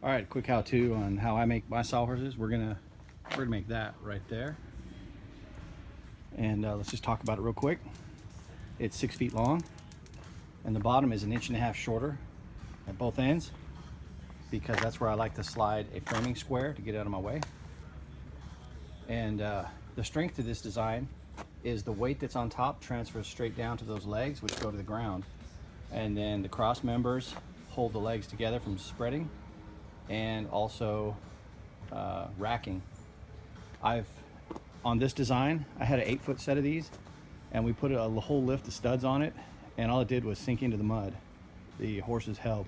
All right, quick how-to on how I make my sawhorses. We're gonna make that right there, and let's just talk about it real quick. It's 6 feet long, and the bottom is 1.5 inches shorter at both ends, because that's where I like to slide a framing square to get out of my way. And the strength to this design is the weight that's on top transfers straight down to those legs, which go to the ground, and then the cross members hold the legs together from spreading and also racking. On this design, I had an 8-foot set of these, and we put a whole lift of studs on it, and all it did was sink into the mud. The horses held.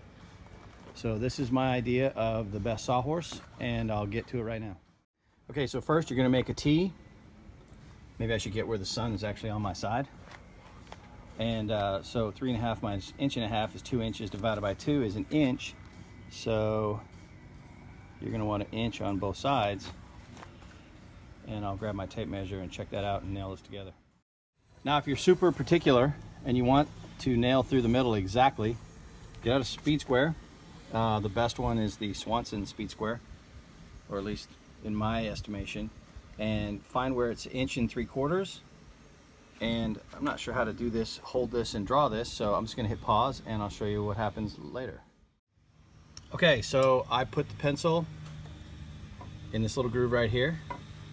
So this is my idea of the best sawhorse, and I'll get to it right now. Okay, so first you're gonna make a T. Maybe I should get where the sun is actually on my side. And so 3.5 minus 1.5 inches is 2 inches, divided by 2 is 1 inch. So you're gonna want 1 inch on both sides. And I'll grab my tape measure and check that out and nail this together. Now, if you're super particular and you want to nail through the middle exactly, get out a speed square. The best one is the Swanson speed square, or at least in my estimation, and find where it's 1 3/4 inches. And I'm not sure how to do this, hold this and draw this, so I'm just gonna hit pause and I'll show you what happens later. Okay, so I put the pencil in this little groove right here,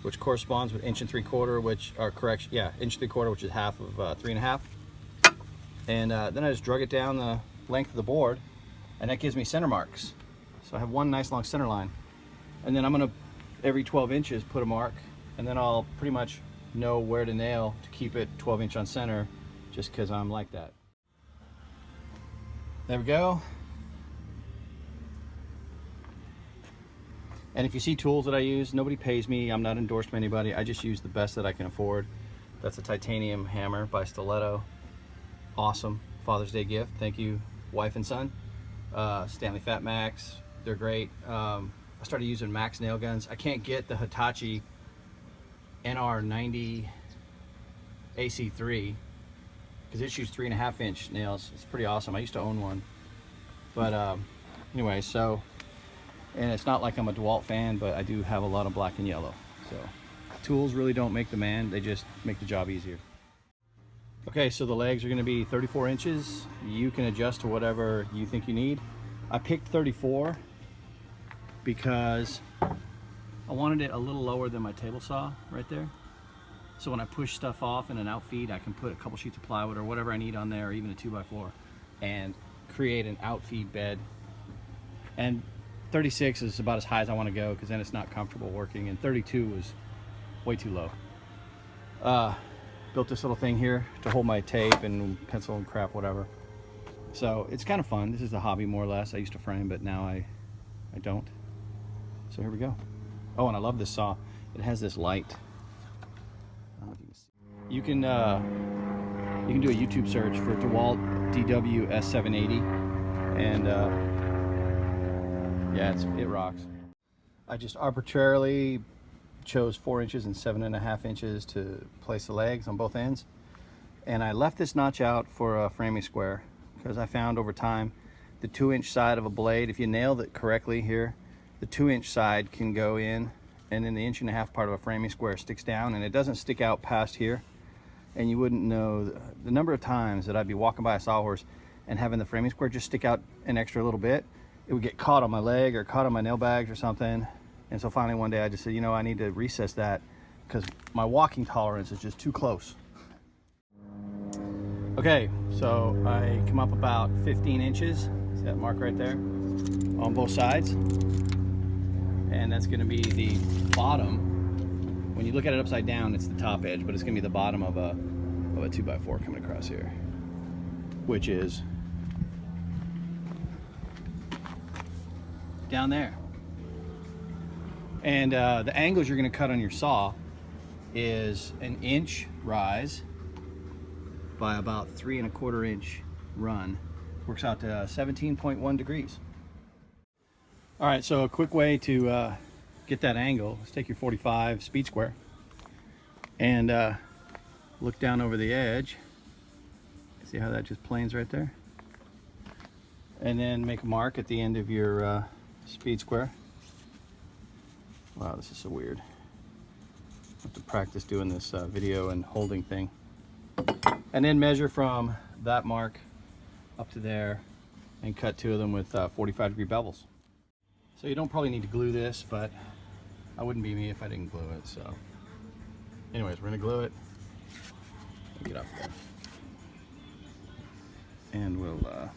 which corresponds with 1 3/4 inches, which are correction, yeah, 1 3/4 inches, which is half of 3.5. And then I just drug it down the length of the board, and that gives me center marks. So I have one nice long center line. And then I'm gonna, every 12 inches, put a mark, and then I'll pretty much know where to nail to keep it 12 inch on center, just because I'm like that. There we go. And if you see tools that I use, nobody pays me, I'm not endorsed by anybody, I just use the best that I can afford. That's a titanium hammer by Stiletto. Awesome Father's Day gift, thank you wife and son. Stanley Fat Max, they're great. I started using Max nail guns. I can't get the Hitachi NR90 AC3 because it shoots 3.5 inch nails. It's pretty awesome. I used to own one, but anyway, so, and it's not like I'm a DeWalt fan, but I do have a lot of black and yellow. So tools really don't make the man, they just make the job easier. Okay, so the legs are going to be 34 inches. You can adjust to whatever you think you need. I picked 34 because I wanted it a little lower than my table saw right there. So when I push stuff off in an outfeed, I can put a couple sheets of plywood or whatever I need on there, or even a 2x4, and create an outfeed bed. And 36 is about as high as I want to go, because then it's not comfortable working, and 32 was way too low. Built this little thing here to hold my tape and pencil and crap, whatever. So it's kind of fun. This is a hobby, more or less. I used to frame, but now I don't. So here we go. Oh, and I love this saw. It has this light. I don't know if you can see. You can do a YouTube search for DeWalt DW S780, and yeah, it rocks. I just arbitrarily chose 4 inches and 7.5 inches to place the legs on both ends, and I left this notch out for a framing square because I found over time the 2-inch side of a blade, if you nailed it correctly here, the 2-inch side can go in, and then the 1.5 inch part of a framing square sticks down, and it doesn't stick out past here. And you wouldn't know the number of times that I'd be walking by a sawhorse and having the framing square just stick out an extra little bit. It would get caught on my leg or caught on my nail bags or something. And so finally one day I just said, you know, I need to recess that because my walking tolerance is just too close. Okay, so I come up about 15 inches. See that mark right there? On both sides. And that's gonna be the bottom. When you look at it upside down, it's the top edge, but it's gonna be the bottom of a 2x4 coming across here, which is down there. And the angles you're gonna cut on your saw is 1 inch rise by about 3.25 inch run. Works out to 17.1 degrees. All right, so a quick way to get that angle is take your 45 speed square and look down over the edge. See how that just planes right there? And then make a mark at the end of your speed square. Wow, this is so weird. I have to practice doing this video and holding thing. And then measure from that mark up to there and cut two of them with 45-degree bevels. So you don't probably need to glue this, but I wouldn't be me if I didn't glue it. So anyways, we're gonna glue it. Get off there. And we'll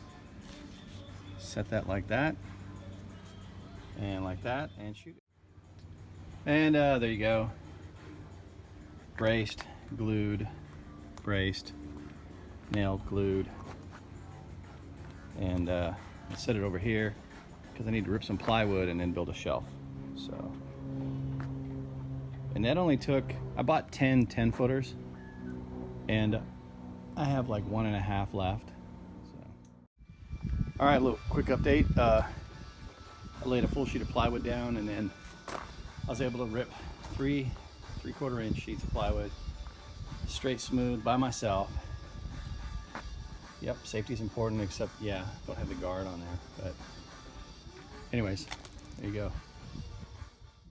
set that like that and like that and shoot it. And there you go. Braced, glued, braced, nailed, glued. And let's set it over here because I need to rip some plywood and then build a shelf. So, and that only took, I bought 10 10-footers and I have like 1.5 left. So, all right, little quick update. I laid a full sheet of plywood down, and then I was able to rip 3 3/4 inch sheets of plywood straight smooth by myself. Yep, safety's important, except yeah, don't have the guard on there. But anyways, there you go.